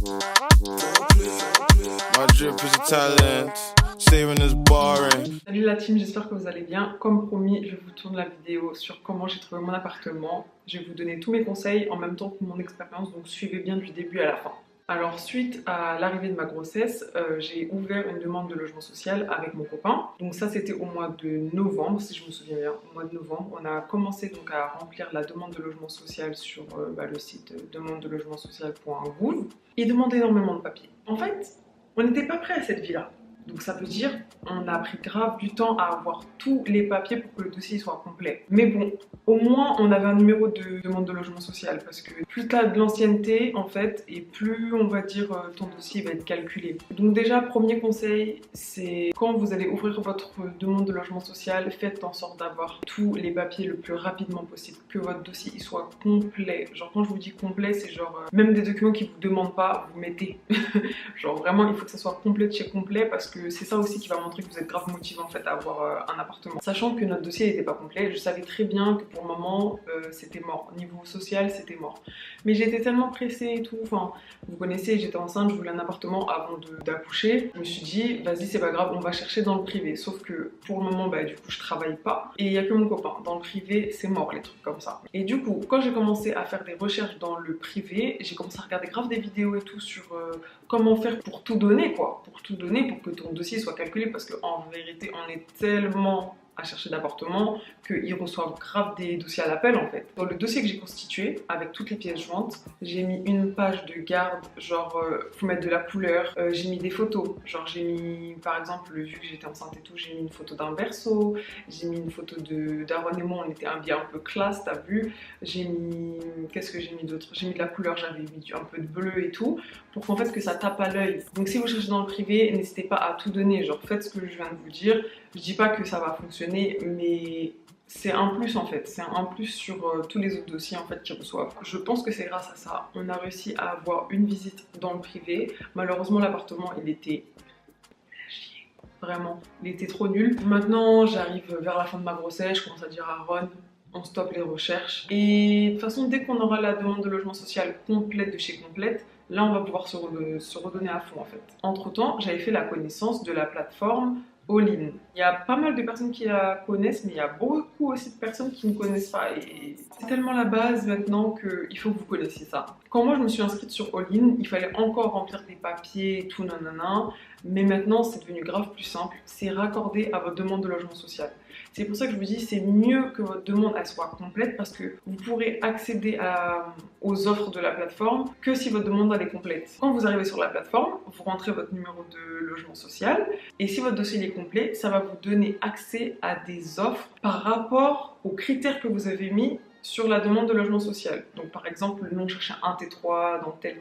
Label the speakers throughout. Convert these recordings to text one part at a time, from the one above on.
Speaker 1: My drip is a talent, saving is boring.
Speaker 2: Salut la team, j'espère que vous allez bien. Comme promis, je vous tourne la vidéo sur comment j'ai trouvé mon appartement. Je vais vous donner tous mes conseils en même temps que mon expérience, donc suivez bien du début à la fin. Alors suite à l'arrivée de ma grossesse, j'ai ouvert une demande de logement social avec mon copain. Donc ça c'était au mois de novembre, si je me souviens bien, au mois de novembre. On a commencé donc à remplir la demande de logement social sur le site demande de logement social.gouv. Il demande énormément de papiers. En fait, on n'était pas prêt à cette vie-là. Donc ça veut dire on a pris grave du temps à avoir tous les papiers pour que le dossier soit complet. Mais bon, au moins on avait un numéro de demande de logement social parce que plus tu as de l'ancienneté en fait et plus on va dire ton dossier va être calculé. Donc déjà premier conseil, c'est quand vous allez ouvrir votre demande de logement social, faites en sorte d'avoir tous les papiers le plus rapidement possible, que votre dossier il soit complet. Genre quand je vous dis complet, c'est genre même des documents qui vous demandent pas, vous mettez. Genre vraiment il faut que ça soit complet de chez complet parce que c'est ça aussi qui va montrer que vous êtes grave motivé en fait à avoir un appartement. Sachant que notre dossier n'était pas complet, je savais très bien que pour le moment c'était mort. Au niveau social c'était mort. Mais j'étais tellement pressée et tout, enfin vous connaissez, j'étais enceinte, je voulais un appartement avant d'accoucher. Je me suis dit vas-y c'est pas grave, on va chercher dans le privé. Sauf que pour le moment du coup je travaille pas et il y a que mon copain. Dans le privé c'est mort les trucs comme ça. Et du coup quand j'ai commencé à faire des recherches dans le privé, j'ai commencé à regarder grave des vidéos et tout sur comment faire pour tout donner quoi, pour tout donner pour que ton dossier soit calculé parce qu'en vérité on est tellement à chercher d'appartements qu'ils reçoivent grave des dossiers à l'appel en fait. Dans le dossier que j'ai constitué avec toutes les pièces jointes, j'ai mis une page de garde, genre faut mettre de la couleur, j'ai mis des photos, genre j'ai mis par exemple vu que j'étais enceinte et tout, j'ai mis une photo d'un berceau, j'ai mis une photo d'Aaron et moi, on était habillés un peu classe, t'as vu, j'ai mis, qu'est-ce que j'ai mis d'autre, j'ai mis de la couleur, j'avais mis un peu de bleu et tout, pour qu'en fait que ça tape à l'œil. Donc si vous cherchez dans le privé, n'hésitez pas à tout donner, genre faites ce que je viens de vous dire. Je dis pas que ça va fonctionner, mais c'est un plus en fait, c'est un plus sur tous les autres dossiers en fait qu'ils reçoivent. Je pense que c'est grâce à ça, on a réussi à avoir une visite dans le privé. Malheureusement l'appartement il était vraiment, il était trop nul. Maintenant j'arrive vers la fin de ma grossesse, je commence à dire à Ron, on stoppe les recherches. Et de toute façon dès qu'on aura la demande de logement social complète de chez Complète, là on va pouvoir se redonner à fond en fait. Entre temps j'avais fait la connaissance de la plateforme All-in. Il y a pas mal de personnes qui la connaissent, mais il y a beaucoup aussi de personnes qui ne connaissent pas. Et c'est tellement la base maintenant qu'il faut que vous connaissiez ça. Quand moi je me suis inscrite sur All-in, il fallait encore remplir des papiers, tout nanana. Mais maintenant c'est devenu grave plus simple. C'est raccordé à votre demande de logement social. C'est pour ça que je vous dis c'est mieux que votre demande elle soit complète parce que vous pourrez accéder aux offres de la plateforme que si votre demande elle est complète. Quand vous arrivez sur la plateforme, vous rentrez votre numéro de logement social et si votre dossier est complet, ça va vous donner accès à des offres par rapport aux critères que vous avez mis sur la demande de logement social. Donc par exemple, nous on cherchait un T3 dans telle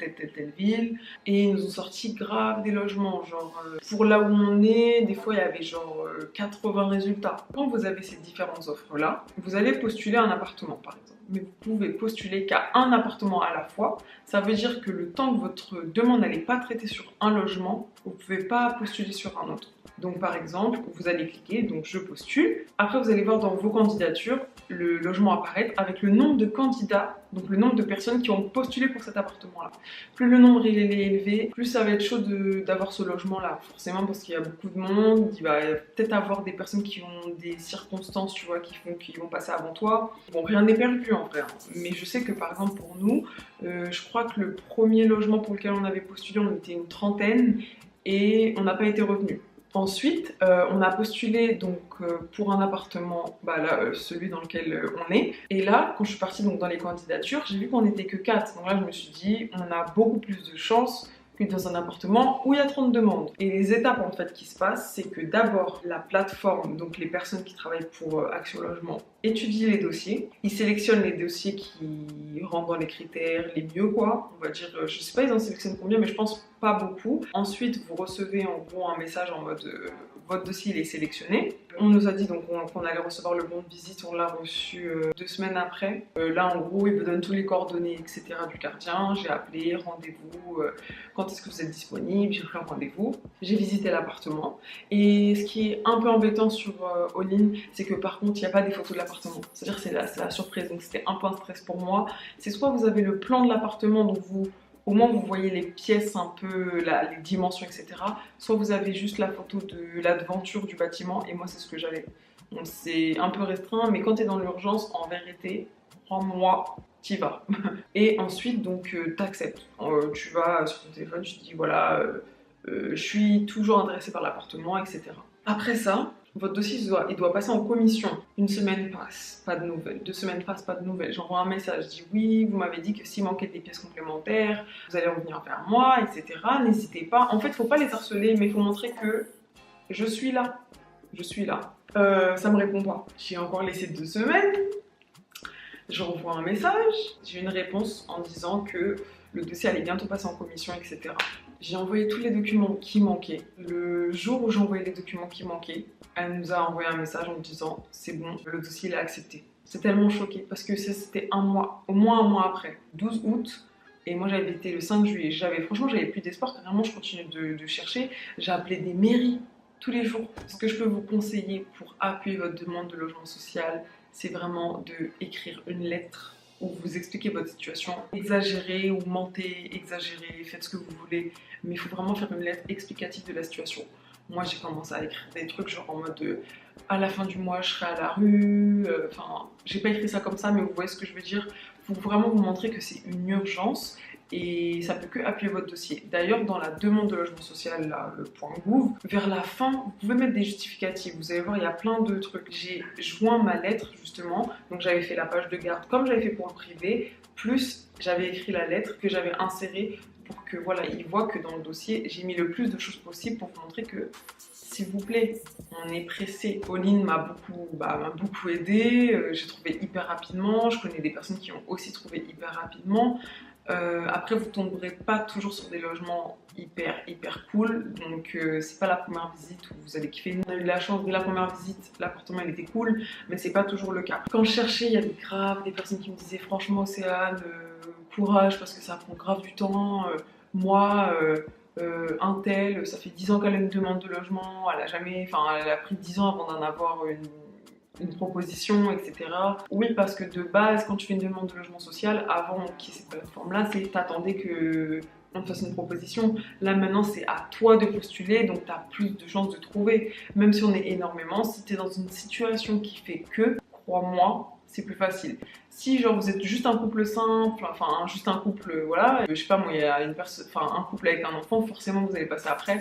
Speaker 2: ville et ils nous ont sorti grave des logements, genre pour là où on est, des fois il y avait genre 80 résultats. Quand vous avez ces différentes offres là, vous allez postuler un appartement par exemple. Mais vous pouvez postuler qu'à un appartement à la fois. Ça veut dire que le temps que votre demande n'est pas traitée sur un logement, vous ne pouvez pas postuler sur un autre. Donc par exemple, vous allez cliquer, donc je postule. Après vous allez voir dans vos candidatures, le logement apparaître avec le nombre de candidats, donc le nombre de personnes qui ont postulé pour cet appartement-là. Plus le nombre il est élevé, plus ça va être chaud d'avoir ce logement-là. Forcément parce qu'il y a beaucoup de monde, il va peut-être avoir des personnes qui ont des circonstances, tu vois, qui vont passer avant toi. Bon, rien n'est perdu en vrai, hein. Mais je sais que par exemple pour nous, je crois que le premier logement pour lequel on avait postulé, on était une trentaine et on n'a pas été retenu. Ensuite, on a postulé donc pour un appartement, celui dans lequel on est. Et là, quand je suis partie donc dans les candidatures, j'ai vu qu'on n'était que 4. Donc là, je me suis dit, on a beaucoup plus de chances que dans un appartement où il y a 30 demandes. Et les étapes en fait qui se passent, c'est que d'abord la plateforme, donc les personnes qui travaillent pour Action Logement, étudient les dossiers. Ils sélectionnent les dossiers qui rentrent dans les critères les mieux quoi. On va dire, je sais pas ils en sélectionnent combien, mais je pense pas beaucoup. Ensuite, vous recevez en gros un message en mode votre dossier il est sélectionné. On nous a dit donc qu'on allait recevoir le bon de visite, on l'a reçu 2 semaines après. Là en gros il vous donne tous les coordonnées etc du gardien. J'ai appelé, rendez-vous, quand est-ce que vous êtes disponible, j'ai pris un rendez-vous. J'ai visité l'appartement et ce qui est un peu embêtant sur All-in, c'est que par contre il n'y a pas des photos de l'appartement. C'est-à-dire c'est la surprise, donc c'était un point de stress pour moi. C'est soit vous avez le plan de l'appartement donc vous Au moins vous voyez les pièces un peu, les dimensions, etc. Soit vous avez juste la photo de l'aventure du bâtiment, et moi c'est ce que j'avais. Donc c'est un peu restreint, mais quand tu es dans l'urgence, en vérité, crois-moi, t'y vas. Et ensuite, donc, t'acceptes. Tu vas sur ton téléphone, tu te dis voilà, je suis toujours intéressée par l'appartement, etc. Après ça, votre dossier il doit passer en commission. Une semaine passe, pas de nouvelles. 2 semaines passent, pas de nouvelles. J'envoie un message, je dis oui, vous m'avez dit que s'il manquait des pièces complémentaires, vous allez revenir vers moi, etc. N'hésitez pas. En fait, faut pas les harceler, mais il faut montrer que je suis là. Je suis là. Ça me répond pas. J'ai encore laissé 2 semaines. Je renvoie un message. J'ai une réponse en disant que le dossier allait bientôt passer en commission, etc. J'ai envoyé tous les documents qui manquaient. Le jour où j'ai envoyé les documents qui manquaient, elle nous a envoyé un message en disant c'est bon, le dossier il est accepté. C'est tellement choqué parce que c'était un mois, au moins un mois après, 12 août. Et moi j'avais été le 5 juillet. Franchement, j'avais plus d'espoir. Vraiment, je continuais de chercher. J'ai appelé des mairies tous les jours. Ce que je peux vous conseiller pour appuyer votre demande de logement social, c'est vraiment d'écrire une lettre où vous expliquez votre situation. Exagérez ou mentez, exagérez, faites ce que vous voulez, mais il faut vraiment faire une lettre explicative de la situation. Moi, j'ai commencé à écrire des trucs genre en mode à la fin du mois, je serai à la rue. Enfin, j'ai pas écrit ça comme ça, mais vous voyez ce que je veux dire. Il faut vraiment vous montrer que c'est une urgence et ça peut que appuyer votre dossier. D'ailleurs, dans la demande de logement social, là, le point .gouv, vers la fin, vous pouvez mettre des justificatifs. Vous allez voir, il y a plein de trucs. J'ai joint ma lettre, justement. Donc, j'avais fait la page de garde comme j'avais fait pour le privé, plus j'avais écrit la lettre que j'avais insérée pour que, voilà, ils voient que dans le dossier, j'ai mis le plus de choses possible pour vous montrer que, s'il vous plaît, on est pressé. Pauline m'a beaucoup aidée, j'ai trouvé hyper rapidement. Je connais des personnes qui ont aussi trouvé hyper rapidement. Après, vous ne tomberez pas toujours sur des logements hyper cool, donc c'est pas la première visite où vous allez kiffer. On a eu de la chance dès la première visite, l'appartement il était cool, mais c'est pas toujours le cas. Quand je cherchais, il y avait grave des personnes qui me disaient franchement Océane, courage parce que ça prend grave du temps. Moi, un tel, ça fait 10 ans qu'elle a une demande de logement, elle a pris 10 ans avant d'en avoir une proposition, etc. Oui, parce que de base, quand tu fais une demande de logement social, avant qu'il y ait cette plateforme-là, c'est t'attendais qu'on te fasse une proposition. Là, maintenant, c'est à toi de postuler, donc tu as plus de chances de trouver. Même si on est énormément, si tu es dans une situation qui fait que, crois-moi, c'est plus facile. Si genre vous êtes juste un couple simple, enfin juste un couple, voilà, je sais pas moi, il y a un couple avec un enfant, forcément vous allez passer après,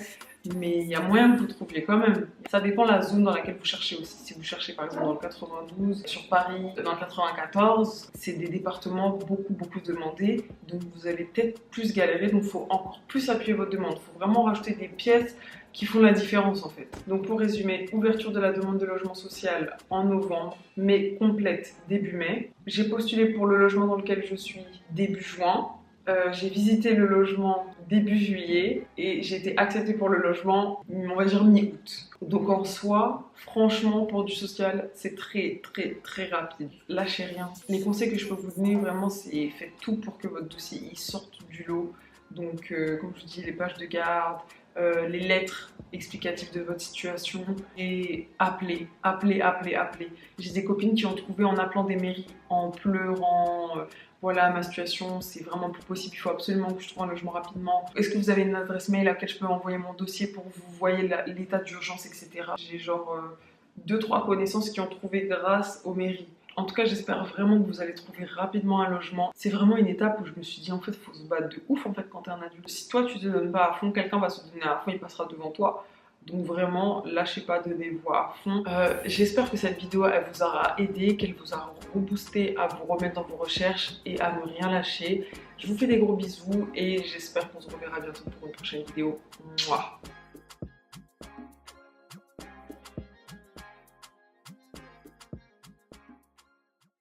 Speaker 2: mais il y a moyen que vous trouviez quand même. Ça dépend de la zone dans laquelle vous cherchez aussi. Si vous cherchez par exemple dans le 92, sur Paris, dans le 94, c'est des départements beaucoup demandés, donc vous allez peut-être plus galérer, donc il faut encore plus appuyer votre demande. Il faut vraiment rajouter des pièces qui font la différence en fait. Donc pour résumer, ouverture de la demande de logement social en novembre, mais complète début mai. J'ai postulé pour le logement dans lequel je suis début juin. J'ai visité le logement début juillet et j'ai été acceptée pour le logement, on va dire mi-août. Donc en soi, franchement, pour du social, c'est très rapide. Lâchez rien. Les conseils que je peux vous donner vraiment, c'est faites tout pour que votre dossier il sorte du lot. Donc comme je vous dis, les pages de garde, les lettres explicatives de votre situation et appelez. J'ai des copines qui ont trouvé en appelant des mairies, en pleurant. Voilà, ma situation, c'est vraiment plus possible, il faut absolument que je trouve un logement rapidement. Est-ce que vous avez une adresse mail à laquelle je peux envoyer mon dossier pour que vous voyez l'état d'urgence, etc. J'ai genre 2-3 connaissances qui ont trouvé grâce aux mairies. En tout cas, j'espère vraiment que vous allez trouver rapidement un logement. C'est vraiment une étape où je me suis dit, en fait, il faut se battre de ouf en fait quand t'es un adulte. Si toi, tu te donnes pas à fond, quelqu'un va se donner à fond, il passera devant toi. Donc vraiment, lâchez pas, donnez-vous à fond. J'espère que cette vidéo, elle vous aura aidé, qu'elle vous aura reboosté à vous remettre dans vos recherches et à ne rien lâcher. Je vous fais des gros bisous et j'espère qu'on se reverra bientôt pour une prochaine vidéo. Mouah.